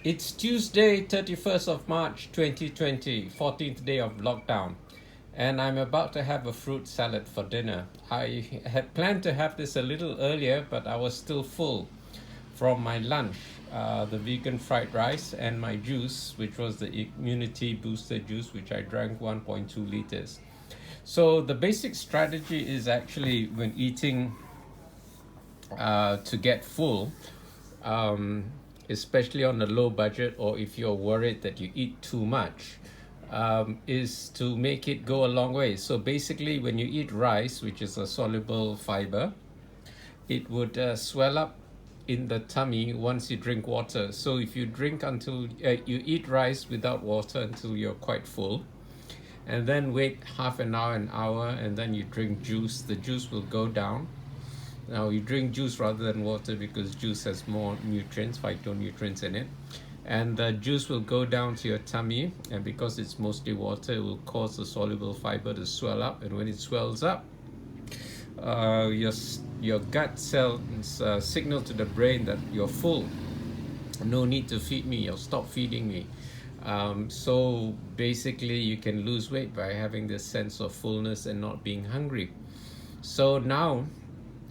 It's Tuesday, 31st of March 2020, 14th day of lockdown, and I'm about to have a fruit salad for dinner. I had planned to have this a little earlier, but I was still full from my lunch, the vegan fried rice, and my juice, which was the immunity booster juice, which I drank 1.2 liters. So, the basic strategy is actually when eating to get full, um, especially on a low budget, or if you're worried that you eat too much, is to make it go a long way. So basically, when you eat rice, which is a soluble fiber, it would swell up in the tummy once you drink water. So if you drink until you eat rice without water until you're quite full, and then wait half an hour, and then you drink juice, the juice will go down. Now you drink juice rather than water because juice has more nutrients, phytonutrients in it. And the juice will go down to your tummy, and because it's mostly water, it will cause the soluble fiber to swell up. And when it swells up, your gut cells signal to the brain that you're full. No need to feed me, or stop feeding me. So basically, you can lose weight by having this sense of fullness and not being hungry. So now,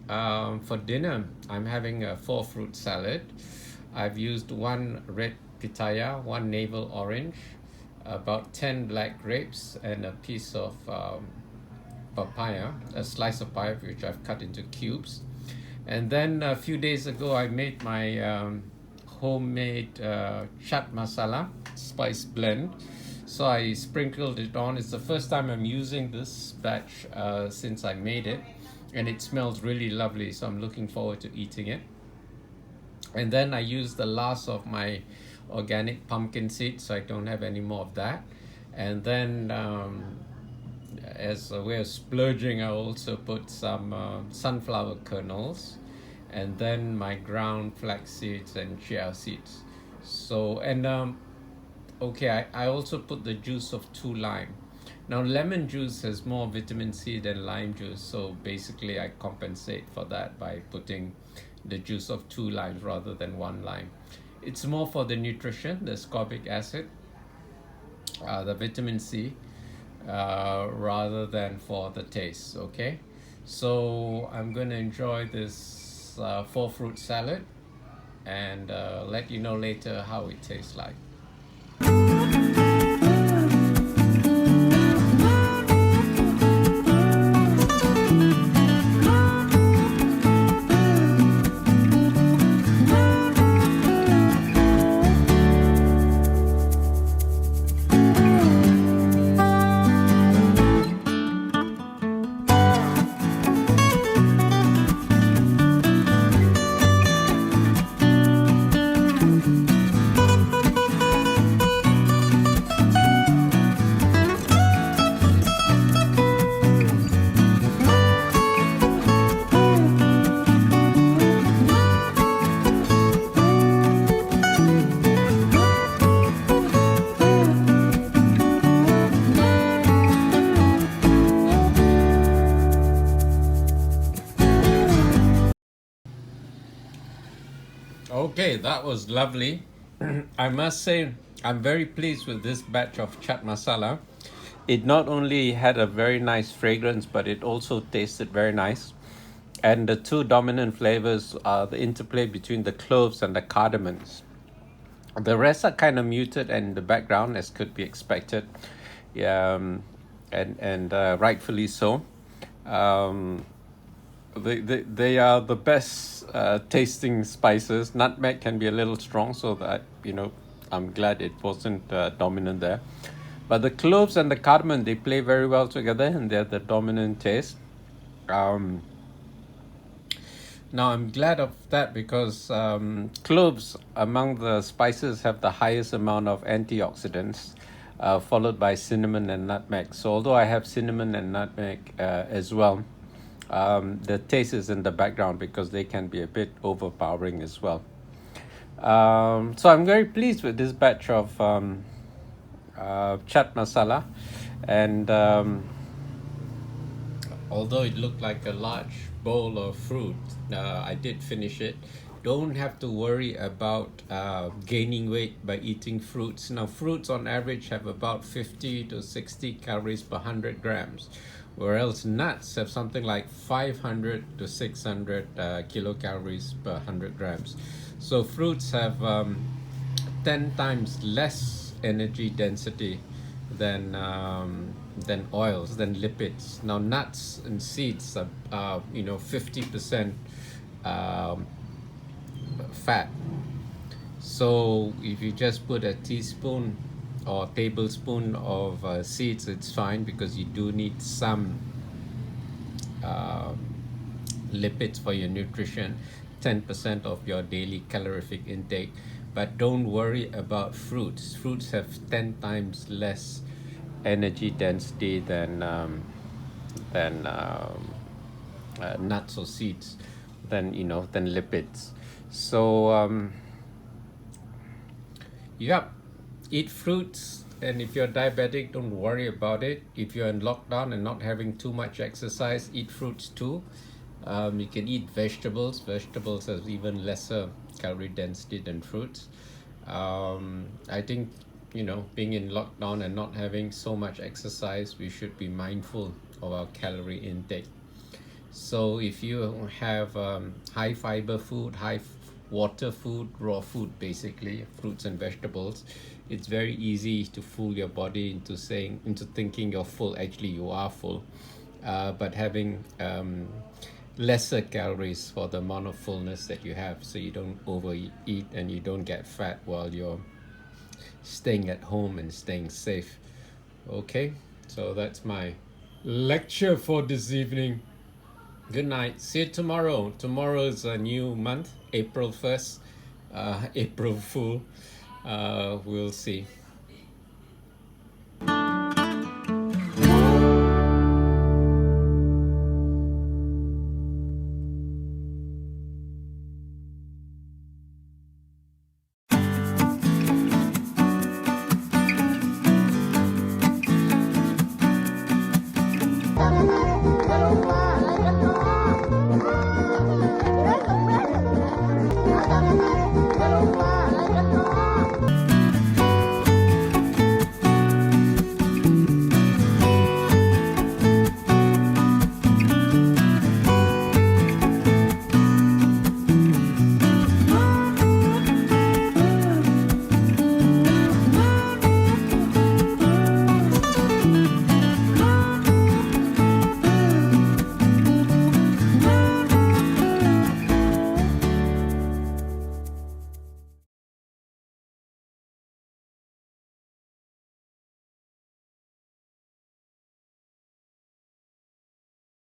for dinner, I'm having a 4-fruit salad. I've used 1 red pitaya, 1 navel orange, about 10 black grapes, and a piece of papaya, a slice of papaya which I've cut into cubes. And then a few days ago, I made my homemade Chaat Masala spice blend. So I sprinkled it on. It's the first time I'm using this batch since I made it, and it smells really lovely. So I'm looking forward to eating it. And then I used the last of my organic pumpkin seeds, so I don't have any more of that. And then as a way of splurging, I also put some sunflower kernels, and then my ground flax seeds and chia seeds. So, and okay, I also put the juice of 2 lime. Now, lemon juice has more vitamin C than lime juice, so basically I compensate for that by putting the juice of 2 limes rather than 1 lime. It's more for the nutrition, the ascorbic acid, the vitamin C, rather than for the taste, okay? So I'm going to enjoy this 4-fruit salad, and let you know later how it tastes like. Okay, that was lovely. I must say, I'm very pleased with this batch of Chaat Masala. It not only had a very nice fragrance, but it also tasted very nice. And the 2 dominant flavors are the interplay between the cloves and the cardamoms. The rest are kind of muted and in the background, as could be expected, and rightfully so. Um, they are the best tasting spices. Nutmeg can be a little strong, so that, I'm glad it wasn't dominant there. But the cloves and the cardamom, they play very well together, and they're the dominant taste. Now I'm glad of that because cloves among the spices have the highest amount of antioxidants, followed by cinnamon and nutmeg. So although I have cinnamon and nutmeg as well, the taste is in the background because they can be a bit overpowering as well. So I'm very pleased with this batch of Chaat Masala, and although it looked like a large bowl of fruit, I did finish it, don't have to worry about gaining weight by eating fruits. Now, fruits on average have about 50 to 60 calories per 100 grams, whereas nuts have something like 500 to 600 kilocalories per 100 grams. So fruits have 10 times less energy density than oils, than lipids. Now, nuts and seeds are 50% um, fat. So if you just put a teaspoon or tablespoon of seeds, it's fine, because you do need some um, lipids for your nutrition, 10% of your daily calorific intake. But don't worry about fruits. Fruits have 10 times less energy density than nuts or seeds, than lipids. So yep, eat fruits. And if you're diabetic, don't worry about it. If you're in lockdown and not having too much exercise, eat fruits too. You can eat vegetables. Vegetables have even lesser calorie density than fruits. I think, being in lockdown and not having so much exercise, we should be mindful of our calorie intake. So if you have high fiber food, water food, raw food, basically fruits and vegetables, it's very easy to fool your body into thinking you're full. Actually, you are full, but having lesser calories for the amount of fullness that you have, so you don't overeat and you don't get fat while you're staying at home and staying safe. Okay, so that's my lecture for this evening. Good night. See you tomorrow. Tomorrow is a new month, April 1st, April Fool. We'll see.